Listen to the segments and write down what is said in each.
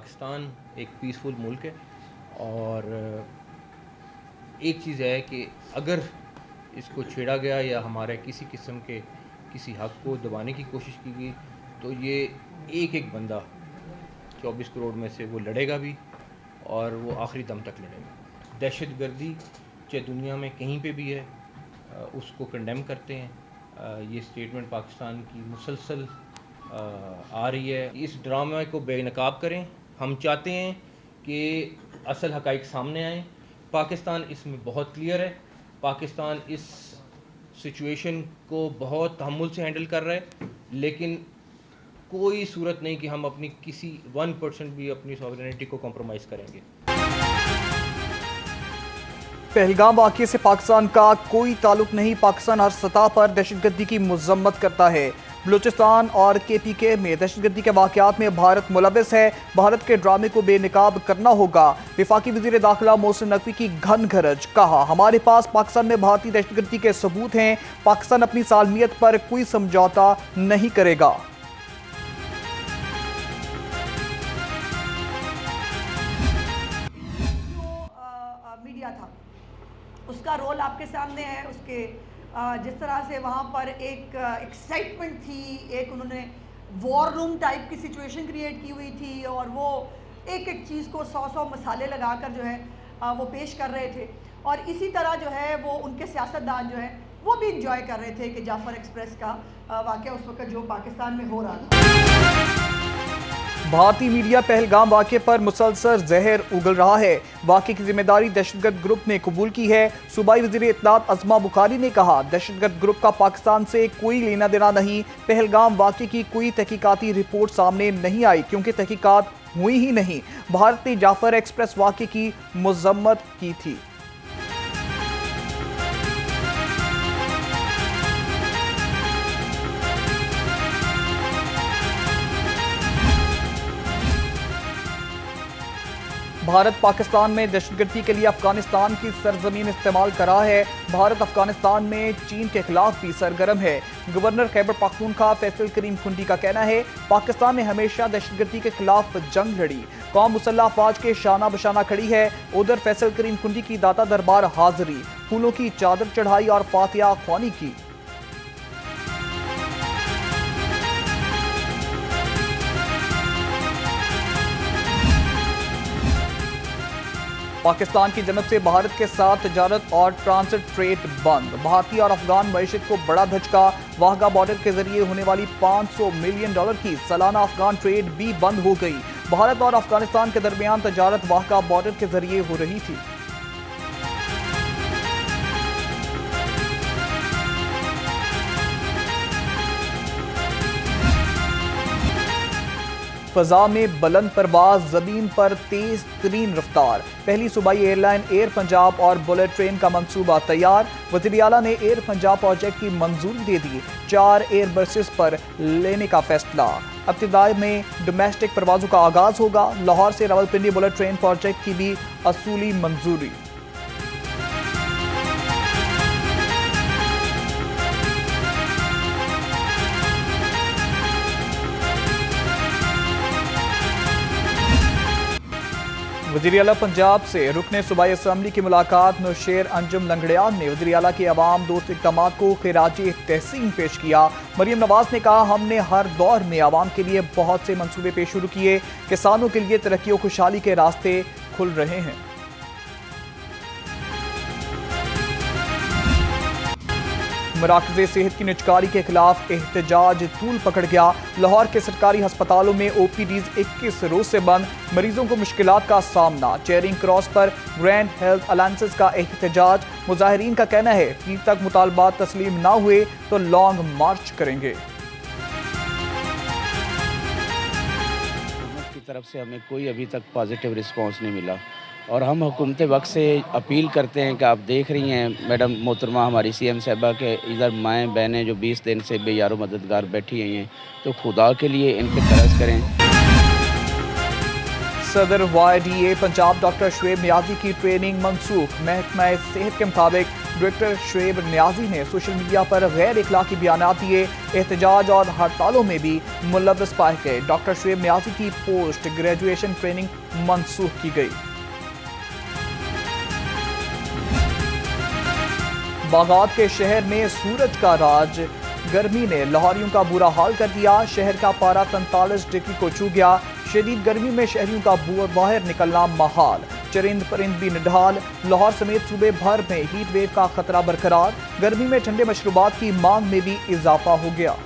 پاکستان ایک پیسفل ملک ہے اور ایک چیز ہے کہ اگر اس کو چھیڑا گیا یا ہمارے کسی قسم کے کسی حق کو دبانے کی کوشش کی گئی تو یہ ایک بندہ 24 کروڑ میں سے وہ لڑے گا بھی اور وہ آخری دم تک لڑے گا. دہشت گردی چاہے دنیا میں کہیں پہ بھی ہے اس کو کنڈیم کرتے ہیں. یہ سٹیٹمنٹ پاکستان کی مسلسل آ رہی ہے. اس ڈرامے کو بے نقاب کریں. ہم چاہتے ہیں کہ اصل حقائق سامنے آئیں. پاکستان اس میں بہت کلیئر ہے. پاکستان اس سچویشن کو بہت تحمل سے ہینڈل کر رہا ہے, لیکن کوئی صورت نہیں کہ ہم اپنی کسی 1% بھی اپنی ساورینٹی کو کمپرومائز کریں گے. پہلگام واقعے سے پاکستان کا کوئی تعلق نہیں. پاکستان ہر سطح پر دہشت گردی کی مذمت کرتا ہے. بلوچستان اور KPK میں دہشت گردی کے واقعات میں بھارت ملوث ہے. بھارت کے ڈرامے کو بے نقاب کرنا ہوگا. وفاقی وزیر داخلہ محسن نقوی کی گھن گرج. کہا ہمارے پاس پاکستان میں بھارتی دہشت گردی کے ثبوت ہیں. پاکستان اپنی سالمیت پر کوئی سمجھوتا نہیں کرے گا. میڈیا تھا اس کا رول آپ کے سامنے ہے. اس کے جس طرح سے وہاں پر ایک ایکسائٹمنٹ تھی, ایک انہوں نے وار روم ٹائپ کی سچویشن کریٹ کی ہوئی تھی اور وہ ایک چیز کو 100 مسالے لگا کر جو ہے وہ پیش کر رہے تھے. اور اسی طرح جو ہے وہ ان کے سیاستدان جو ہے وہ بھی انجوائے کر رہے تھے کہ جعفر ایکسپریس کا واقعہ اس وقت جو پاکستان میں ہو رہا تھا. بھارتی میڈیا پہلگام واقعے پر مسلسل زہر اگل رہا ہے. واقعے کی ذمہ داری دہشت گرد گروپ نے قبول کی ہے. صوبائی وزیر اطلاعات عظمہ بخاری نے کہا دہشت گرد گروپ کا پاکستان سے کوئی لینا دینا نہیں. پہلگام واقعے کی کوئی تحقیقاتی رپورٹ سامنے نہیں آئی کیونکہ تحقیقات ہوئی ہی نہیں. بھارت نے جعفر ایکسپریس واقعے کی مذمت کی تھی. بھارت پاکستان میں دہشت گردی کے لیے افغانستان کی سرزمین استعمال کر رہا ہے. بھارت افغانستان میں چین کے خلاف بھی سرگرم ہے. گورنر خیبر پختونخوا فیصل کریم کھنڈی کا کہنا ہے پاکستان نے ہمیشہ دہشت گردی کے خلاف جنگ لڑی. قوم مسلح افواج کے شانہ بشانہ کھڑی ہے. ادھر فیصل کریم کھنڈی کی داتا دربار حاضری, پھولوں کی چادر چڑھائی اور فاتحہ خوانی کی. پاکستان کی جانب سے بھارت کے ساتھ تجارت اور ٹرانزٹ ٹریڈ بند. بھارتی اور افغان معیشت کو بڑا دھچکا. واہگہ بارڈر کے ذریعے ہونے والی $500 ملین کی سالانہ افغان ٹریڈ بھی بند ہو گئی. بھارت اور افغانستان کے درمیان تجارت واہگہ بارڈر کے ذریعے ہو رہی تھی. فضا میں بلند پرواز, زمین پر تیز ترین رفتار. پہلی صوبائی ایئر لائن ایئر پنجاب اور بلٹ ٹرین کا منصوبہ تیار. وزیر اعلیٰ نے ایئر پنجاب پروجیکٹ کی منظوری دے دی. 4 ایئر بسز پر لینے کا فیصلہ. ابتدائی میں ڈومیسٹک پروازوں کا آغاز ہوگا. لاہور سے راولپنڈی بلٹ ٹرین پروجیکٹ کی بھی اصولی منظوری. وزیر اعلیٰ پنجاب سے رکن صوبائی اسمبلی کی ملاقات. نوشیر انجم لنگڑیان نے وزیر اعلیٰ کے عوام دوست اقدامات کو خراج تحسین پیش کیا. مریم نواز نے کہا ہم نے ہر دور میں عوام کے لیے بہت سے منصوبے شروع کیے. کسانوں کے لیے ترقی و خوشحالی کے راستے کھل رہے ہیں. مراکز صحت کی نجکاری کے خلاف احتجاج طول پکڑ گیا. لاہور کے سرکاری ہسپتالوں میں OPDs 21 روز سے بند. مریضوں کو مشکلات کا سامنا. چیرنگ کراس پر گرینڈ ہیلتھ الائنسز کا احتجاج. مظاہرین کا کہنا ہے پیر تک مطالبات تسلیم نہ ہوئے تو لانگ مارچ کریں گے. حکومت کی طرف سے ہمیں کوئی ابھی تک پازیٹیو رسپانس نہیں ملا اور ہم حکومت وقت سے اپیل کرتے ہیں کہ آپ دیکھ رہی ہیں میڈم محترمہ ہماری CM صاحبہ کے ادھر مائیں بہنیں جو 20 دن سے بے یار و مددگار بیٹھی ہوئی ہیں, تو خدا کے لیے ان پہ ترس کریں. सदर YDA पंजाब डॉक्टर शुएब नियाजी की ट्रेनिंग मनसूख। महकमा सेहत के मुताबिक डायरेक्टर शुएब नियाजी ने सोशल मीडिया पर गैर इखलाकी बयानात दिए। एहतजाज और हड़तालों में भी मुलव्वस पाए गए। डॉक्टर शुएब नियाजी की पोस्ट ग्रेजुएशन ट्रेनिंग मनसूख की गई। बागात के शहर में सूरज का राज। गर्मी ने लाहौरियों का बुरा हाल कर दिया। शहर का पारा 43 डिग्री को छू गया। शदीद गर्मी में शहरियों का बाहर निकलना महाल। चरिंद परिंद भी निढाल। लाहौर समेत सूबे भर में हीट वेव का खतरा बरकरार। गर्मी में ठंडे मशरूबात की मांग में भी इजाफा हो गया।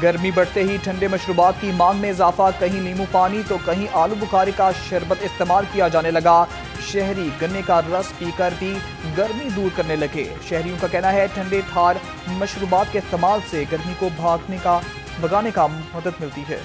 गर्मी बढ़ते ही ठंडे मशरूबात की मांग में इजाफा। कहीं नींबू पानी तो कहीं आलू बुखारे का शरबत इस्तेमाल किया जाने लगा। शहरी गन्ने का रस पीकर भी गर्मी दूर करने लगे। शहरियों का कहना है ठंडे ठार मशरूबात के इस्तेमाल से गर्मी को भगाने का मदद मिलती है।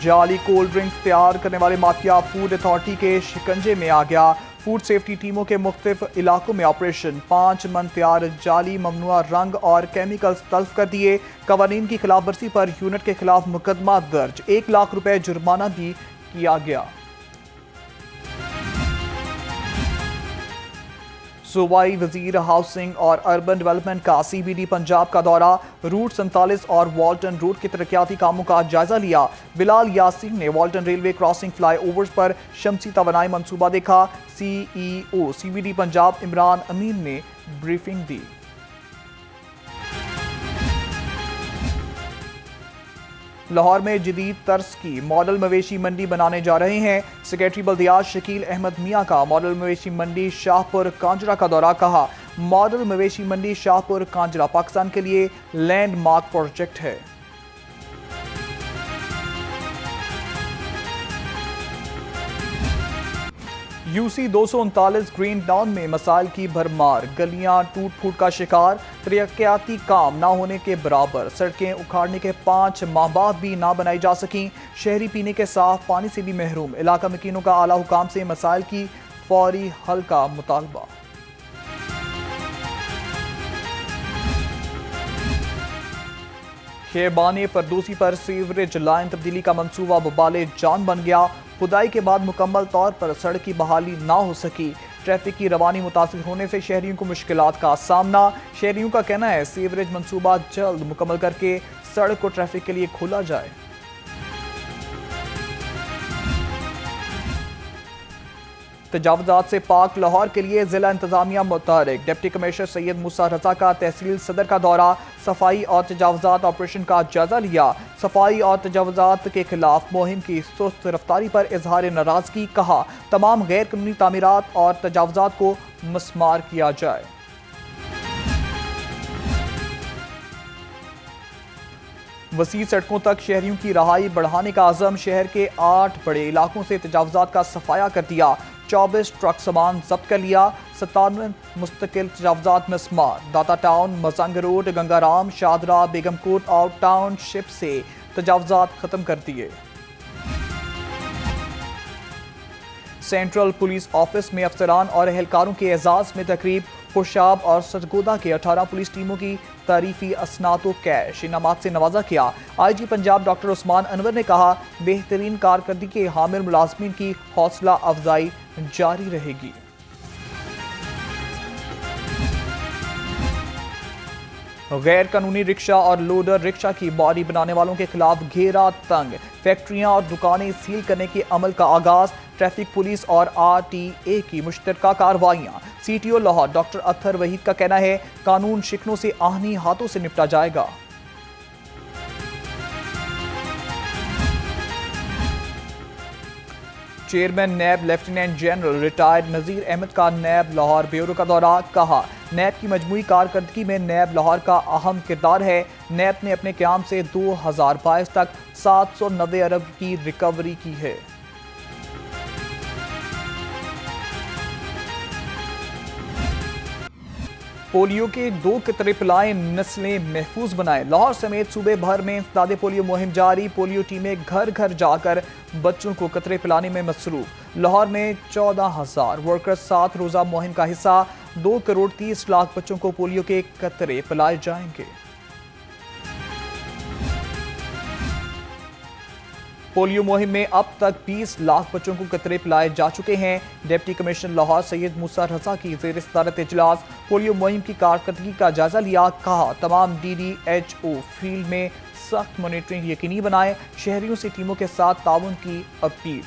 जाली कोल्ड ड्रिंक्स तैयार करने वाले माफिया फूड अथॉरिटी के शिकंजे में आ गया। फूड सेफ्टी टीमों के मुख्तलिफ इलाकों में ऑपरेशन। 5 मन तैयार जाली ममनुआ रंग और केमिकल्स तल्फ कर दिए। कवानीन की खिलाफ वर्जी पर यूनिट के खिलाफ मुकदमा दर्ज। 1 लाख रुपए जुर्माना भी किया गया। सूबाई वजीर हाउसिंग और अर्बन डेवलपमेंट का CBD पंजाब का दौरा। रूट 47 और वाल्टन रूट के तरक्याती कामों का जायजा लिया। बिलाल यासीन ने Walton railway crossing fly overs पर शमसी तवानाई मंसूबा देखा। CEO CBD पंजाब इमरान अमीन ने ब्रीफिंग दी। लाहौर में जदीद तर्ज की मॉडल मवेशी मंडी बनाने जा रहे हैं। सेक्रेटरी बल्दियात शकील अहमद मियां का मॉडल मवेशी मंडी शाहपुर कांजरा का दौरा। कहा मॉडल मवेशी मंडी शाहपुर कांजरा पाकिस्तान के लिए लैंडमार्क प्रोजेक्ट है। UC 239 ग्रीन टाउन में मसाइल की भरमार। गलियां टूट फूट का शिकार। तरक्याती काम ना होने के बराबर। सड़कें उखाड़ने के 5 माह बाद भी ना बनाई जा सकी। शहरी पीने के साफ पानी से भी महरूम। इलाका मकीनों का आला हुकाम से मसाइल की फौरी हल का मुतालबा। खेबाने फरदोसी पर सीवरेज लाइन तब्दीली का मंसूबा बबाले जान बन गया। खुदाई के बाद मुकम्मल तौर पर सड़क की बहाली ना हो सकी। ट्रैफिक की रवानी मुतासिर होने से शहरियों को मुश्किलात का सामना। शहरियों का कहना है सीवरेज मंसूबा जल्द मुकम्मल करके सड़क को ट्रैफिक के लिए खोला जाए। तजावुजात से पाक लाहौर के लिए जिला इंतजामिया मुतहरिक। डिप्टी कमिश्नर सैयद मूसा रजा का तहसील सदर का दौरा। सफाई और तजावुजात ऑपरेशन का जायजा लिया। सफाई और तजावुजात के खिलाफ मुहिम की सुस्त रफ्तारी पर इजहार नाराजगी। कहा तमाम गैर कानूनी तामीरात और तजावुजात को मस्मार किया जाए। वसी सड़कों तक शहरियों की रहाई बढ़ाने का अज़म। शहर के 8 बड़े इलाकों से तजावुजात का सफाया कर दिया। 24 ट्रक सामान जब्त कर लिया। 97 मुस्तकिल तजावुजात मस्मार। दाता टाउन, मजंग रोड, गंगाराम, शादरा, बेगमकोट और टाउनशिप से तजावुजात खत्म कर दिए। सेंट्रल पुलिस ऑफिस में अफसरान और एहलकारों के एजाज में तकरीब। खुशाब और सजगोदा के 18 पुलिस टीमों की तारीफी असनातो कैश इनामात से नवाजा किया। IG पंजाब डॉक्टर उस्मान अनवर ने कहा बेहतरीन कारकर्दगी के हामिल मुलाजमीन की हौसला अफजाई जारी रहेगी। गैर कानूनी रिक्शा और लोडर रिक्शा की बॉडी बनाने वालों के खिलाफ घेरा तंग। फैक्ट्रियां और दुकानें सील करने के अमल का आगाज। ट्रैफिक पुलिस और RTA की मुश्तरका कार्रवाइयां। CTO लाहौर डॉक्टर अत्तर वहीद का कहना है कानून शिकनों से आहनी हाथों से निपटा जाएगा। चेयरमैन नैब लेफ्टिनेंट जनरल रिटायर्ड नज़ीर अहमद का नैब लाहौर ब्यूरो का दौरा। कहा नैब की मजमूई कारकर्दगी में नैब लाहौर का अहम किरदार है। नैब ने अपने क़याम से 2022 तक 790 अरब की रिकवरी की है। पोलियो के 2 कतरे पिलाएं, नस्लें महफूज बनाएं। लाहौर समेत सूबे भर में इंसदादे पोलियो मुहिम जारी। पोलियो टीमें घर घर जाकर बच्चों को कतरे पिलाने में मसरूफ। लाहौर में 14,000 वर्कर्स 7 रोज़ा मुहिम का हिस्सा। 2 करोड़ 30 लाख बच्चों को पोलियो के कतरे पिलाए जाएंगे। पोलियो मुहिम में अब तक 20 लाख बच्चों को कतरे पिलाए जा चुके हैं। डिप्टी कमिश्नर लाहौर सैयद मूसा रजा की ज़ेर सदारत इजलास पोलियो मुहिम की कारकर्दगी का जायजा लिया। कहा तमाम DDHO फील्ड में सख्त मॉनिटरिंग यकीनी बनाएं। शहरियों से टीमों के साथ ताउन की अपील।